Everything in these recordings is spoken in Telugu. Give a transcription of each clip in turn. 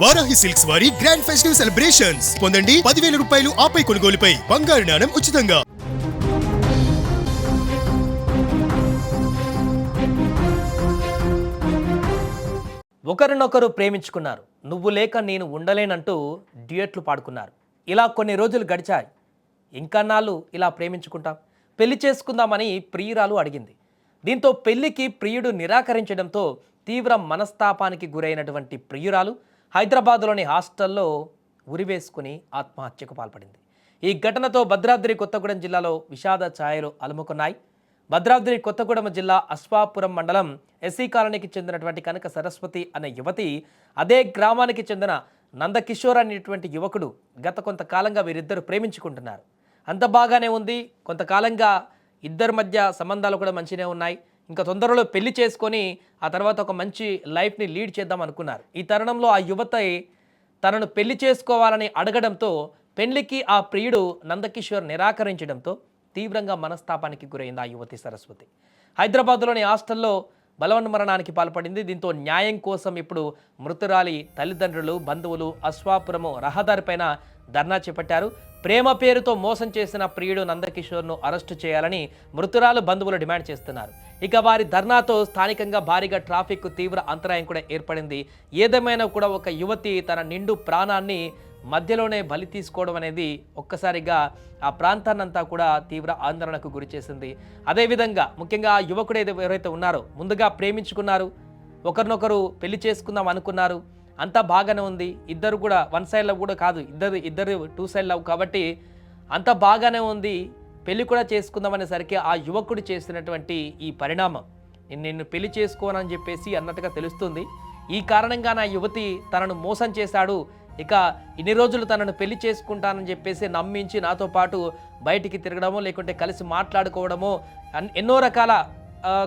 వారాహి సిల్క్స్ వారి గ్రాండ్ ఫెస్టివ్ సెలబ్రేషన్స్ పొందండి 10,000 రూపాయలు ఆపై కొనుగోలుపై బంగారు నాణెం ఉచితంగా. ఒకరినొకరు ప్రేమించుకున్నారు, నువ్వు లేక నేను ఉండలేనంటూ డ్యూయెట్లు పాడుకున్నారు. ఇలా కొన్ని రోజులు గడిచాయి. ఇంకా నాళ్ళు ఇలా ప్రేమించుకుంటాం, పెళ్లి చేసుకుందామని ప్రియురాలు అడిగింది. దీంతో పెళ్లికి ప్రియుడు నిరాకరించడంతో తీవ్ర మనస్తాపానికి గురైనటువంటి ప్రియురాలు హైదరాబాద్లోని హాస్టల్లో ఉరివేసుకుని ఆత్మహత్యకు పాల్పడింది. ఈ ఘటనతో భద్రాద్రి కొత్తగూడెం జిల్లాలో విషాద ఛాయలు అలుముకున్నాయి. భద్రాద్రి కొత్తగూడెం జిల్లా అశ్వాపురం మండలం ఎస్సీ కాలనీకి చెందినటువంటి కనక సరస్వతి అనే యువతి, అదే గ్రామానికి చెందిన నందకిషోర్ అనేటువంటి యువకుడు గత కొంతకాలంగా వీరిద్దరు ప్రేమించుకుంటున్నారు. అంత బాగానే ఉంది. కొంతకాలంగా ఇద్దరి మధ్య సంబంధాలు కూడా మంచిగానే ఉన్నాయి. ఇంకా తొందరలో పెళ్లి చేసుకొని ఆ తర్వాత ఒక మంచి లైఫ్ని లీడ్ చేద్దాం అనుకున్నారు. ఈ తరుణంలో ఆ యువతి తనను పెళ్లి చేసుకోవాలని అడగడంతో పెళ్లికి ఆ ప్రియుడు నందకిషోర్ నిరాకరించడంతో తీవ్రంగా మనస్తాపానికి గురైంది ఆ యువతి సరస్వతి. హైదరాబాద్లోని హాస్టల్లో బలవన్మరణానికి పాల్పడింది. దీంతో న్యాయం కోసం ఇప్పుడు మృతురాలి తల్లిదండ్రులు, బంధువులు అశ్వాపురము రహదారిపైన ధర్నా చేపట్టారు. ప్రేమ పేరుతో మోసం చేసిన ప్రియుడు నందకిషోర్ను అరెస్టు చేయాలని మృతురాలు బంధువులు డిమాండ్ చేస్తున్నారు. ఇక వారి ధర్నాతో స్థానికంగా భారీగా ట్రాఫిక్ తీవ్ర అంతరాయం కూడా ఏర్పడింది. ఏదేమైనా కూడా ఒక యువతి తన నిండు ప్రాణాన్ని మధ్యలోనే బలి తీసుకోవడం అనేది ఒక్కసారిగా ఆ ప్రాంతాన్నంతా కూడా తీవ్ర ఆందోళనకు గురి చేసింది. అదేవిధంగా ముఖ్యంగా ఆ యువకుడు ఎవరైతే ఉన్నారో ముందుగా ప్రేమించుకున్నారు, ఒకరినొకరు పెళ్లి చేసుకుందాం అనుకున్నారు, అంతా బాగానే ఉంది. ఇద్దరు కూడా వన్ సైడ్ లవ్ కూడా కాదు, ఇద్దరు టూ సైడ్ లవ్ కాబట్టి అంతా బాగానే ఉంది. పెళ్లి కూడా చేసుకుందాం అనేసరికి ఆ యువకుడు చేసినటువంటి ఈ పరిణామం, నిన్ను పెళ్లి చేసుకోనని చెప్పేసి అన్నట్టుగా తెలుస్తుంది. ఈ కారణంగా నా యువతి తనను మోసం చేశాడు, ఇక ఇన్ని రోజులు తనను పెళ్లి చేసుకుంటానని చెప్పేసి నమ్మించి నాతో పాటు బయటికి తిరగడమో లేకుంటే కలిసి మాట్లాడుకోవడమో ఎన్నో రకాల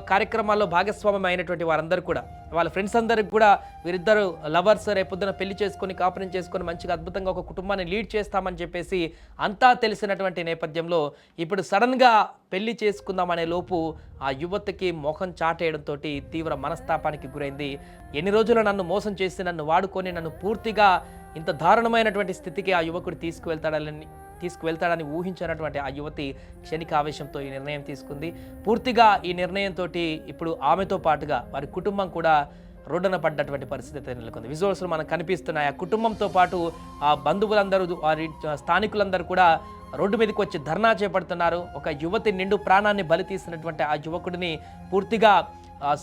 కార్యక్రమాల్లో భాగస్వామ్యం అయినటువంటి వారందరూ కూడా, వాళ్ళ ఫ్రెండ్స్ అందరికి కూడా వీరిద్దరు లవర్స్, రేపొద్దున పెళ్లి చేసుకొని కాపురం చేసుకొని మంచిగా అద్భుతంగా ఒక కుటుంబాన్ని లీడ్ చేస్తామని చెప్పేసి అంతా తెలిసినటువంటి నేపథ్యంలో ఇప్పుడు సడన్గా పెళ్లి చేసుకుందామనే లోపు ఆ యువతికి మొహం చాటేయడంతో తీవ్ర మనస్తాపానికి గురైంది. ఎన్ని రోజులు నన్ను మోసం చేసి నన్ను వాడుకొని నన్ను పూర్తిగా ఇంత దారుణమైనటువంటి స్థితికి ఆ యువకుడు తీసుకువెళ్తాడని ఊహించినటువంటి ఆ యువతి క్షణిక ఆవేశంతో ఈ నిర్ణయం తీసుకుంది. పూర్తిగా ఈ నిర్ణయంతో ఇప్పుడు ఆమెతో పాటుగా వారి కుటుంబం కూడా రోడ్డున పడ్డటువంటి పరిస్థితి నెలకొంది. విజువల్స్లో మనకు కనిపిస్తున్నాయి. ఆ కుటుంబంతో పాటు ఆ బంధువులందరూ, వారి స్థానికులందరూ కూడా రోడ్డు మీదకి వచ్చి ధర్నా చేపడుతున్నారు. ఒక యువతి నిండు ప్రాణాన్ని బలి తీసినటువంటి ఆ యువకుడిని పూర్తిగా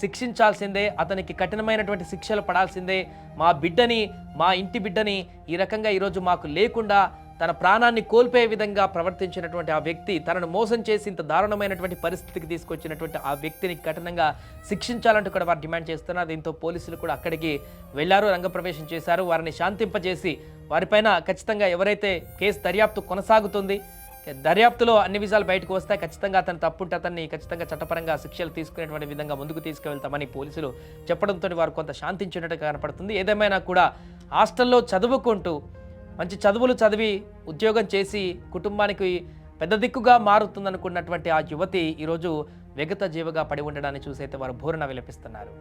శిక్షించాల్సిందే, అతనికి కఠినమైనటువంటి శిక్షలు పడాల్సిందే. మా బిడ్డని, మా ఇంటి బిడ్డని ఈ రకంగా ఈరోజు మాకు లేకుండా తన ప్రాణాన్ని కోల్పోయే విధంగా ప్రవర్తించినటువంటి ఆ వ్యక్తి, తనను మోసం చేసి ఇంత దారుణమైనటువంటి పరిస్థితికి తీసుకొచ్చినటువంటి ఆ వ్యక్తిని కఠినంగా శిక్షించాలంటూ కూడా వారు డిమాండ్ చేస్తున్నారు. దీంతో పోలీసులు కూడా అక్కడికి వెళ్లారు, రంగప్రవేశం చేశారు. వారిని శాంతింపజేసి వారిపైన ఖచ్చితంగా ఎవరైతే కేసు దర్యాప్తు కొనసాగుతుంది, దర్యాప్తులో అన్ని విషయాలు బయటకు వస్తాయి, ఖచ్చితంగా అతను తప్పుంటే అతన్ని ఖచ్చితంగా చట్టపరంగా శిక్షలు తీసుకునేటువంటి విధంగా ముందుకు తీసుకువెళ్తామని పోలీసులు చెప్పడంతో వారు కొంత శాంతించినట్టు కనపడుతుంది. ఏదేమైనా కూడా హాస్టల్లో చదువుకుంటూ మంచి చదువులు చదివి ఉద్యోగం చేసి కుటుంబానికి పెద్ద దిక్కుగా మారుతుందనుకున్నటువంటి ఆ యువతి ఈరోజు వెగత జీవగా పడి ఉండడాన్ని చూసైతే వారు భూరణ విలపిస్తున్నారు.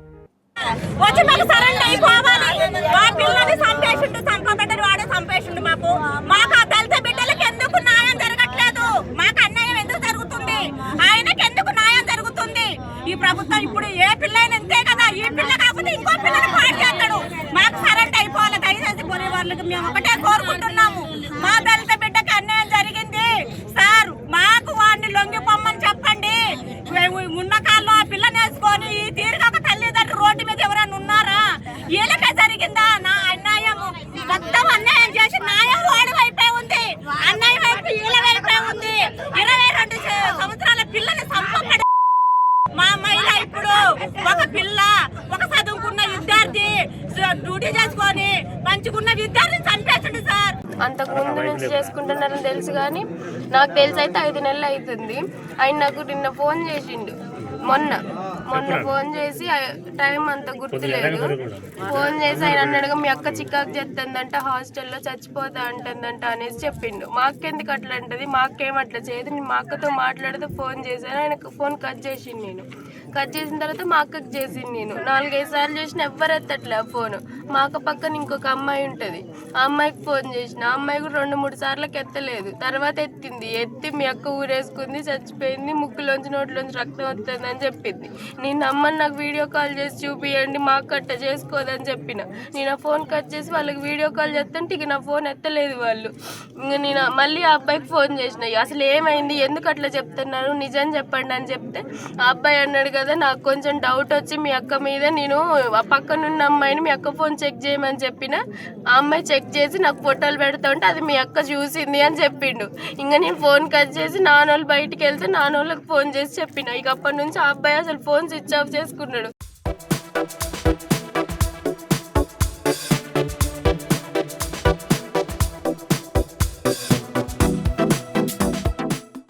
ఈ ప్రభుత్వం ఇప్పుడు ఏ పిల్లైనా అంతే కదా, ఈ పిల్ల కాకపోతే ఇంకో పిల్లని పాడు చేస్తాడు. మాకు సరెంట్ అయిపోవాలి. దయచేసి కొనే వాళ్ళకి మేము ఒకటే కోరుకుంటున్నాము, మా దళిత బిడ్డకి అన్యాయం జరిగింది సార్, మాకు వాడిని లొంగిపోమ్మని చెప్పండి. ఉన్న కాళ్ళు ఆ పిల్లని వేసుకొని ఈ తీరుగాక తల్లిదండ్రులు రోడ్డు మీద ఎవరైనా ఉన్నారా? వీళ్ళకే జరిగిందా నా అన్యాయం? మొత్తం అన్యాయం చేసి న్యాయం వాడి వైపే ఉంది, అన్యాయం వైపు వీళ్ళ వైపే ఉంది. 22 సంవత్సరాల పిల్లని సంపబడి మా మహిళ ఇప్పుడు ఒక పిల్ల, ఒక చదువుకున్న విద్యార్థి డ్యూటీ చేసుకొని మంచిగున్న విద్యార్థిని చంపేస్తుంది సార్. అంతకు ముందు నుంచి చేసుకుంటున్నారని తెలుసు కానీ నాకు తెలిసి అయితే 5 నెలలు అవుతుంది. ఆయన నాకు నిన్న ఫోన్ చేసిండు, మొన్న ఫోన్ చేసి, టైం అంత గుర్తులేదు, ఫోన్ చేసి ఆయన అన్నాడుగా మీ అక్క చికాకు చేస్తుందంట, హాస్టల్లో చచ్చిపోతా అంటుందంట అనేసి చెప్పిండు. మా అక్క ఎందుకు అట్లా అంటది, మా అక్క ఏమట్లా చేయదు, నేను మా అక్కతో మాట్లాడుతూ ఫోన్ చేశాను, ఆయనకు ఫోన్ కట్ చేసిండు. నేను కట్ చేసిన తర్వాత మా అక్కకి చేసింది. నేను 4-5 సార్లు చేసిన ఎవ్వరు ఎత్తట్లే ఆ ఫోన్. మా అక్క పక్కన ఇంకొక అమ్మాయి ఉంటుంది, ఆ అమ్మాయికి ఫోన్ చేసిన, ఆ అమ్మాయి కూడా 2-3 సార్లకు ఎత్తలేదు. తర్వాత ఎత్తి మీ అక్క ఊరేసుకుంది, చచ్చిపోయింది, ముక్కులోంచి నోట్లోంచి రక్తం వస్తుంది అని చెప్పింది. నేను నమ్మని, నాకు వీడియో కాల్ చేసి చూపియండి, మా అక్క అట్ట చేసుకోదని చెప్పిన. నేను ఆ ఫోన్ కట్ చేసి వాళ్ళకి వీడియో కాల్ చేస్తుంటే ఇక నా ఫోన్ ఎత్తలేదు వాళ్ళు. ఇంక నేను మళ్ళీ ఆ అబ్బాయికి ఫోన్ చేసిన, అసలు ఏమైంది, ఎందుకు అట్లా చెప్తున్నారు, నిజం చెప్పండి అని చెప్తే ఆ అబ్బాయి అన్నాడు కదా, నాకు కొంచెం డౌట్ వచ్చి మీ అక్క మీద నేను ఆ పక్కనున్న అమ్మాయిని మీ అక్క ఫోన్ చెక్ చేయమని చెప్పిన, ఆ అమ్మాయి చెక్ చేసి నాకు ఫోటోలు పెడతా ఉంటే అది మీ అక్క చూసింది అని చెప్పిండు. ఇంకా నేను ఫోన్ కట్ చేసి నాన్నోళ్ళు బయటికి వెళ్తే నాన్నోళ్ళకి ఫోన్ చేసి చెప్పిన. ఇక అప్పటి నుంచి ఆ అబ్బాయి అసలు ఫోన్ స్విచ్ ఆఫ్ చేసుకున్నాడు.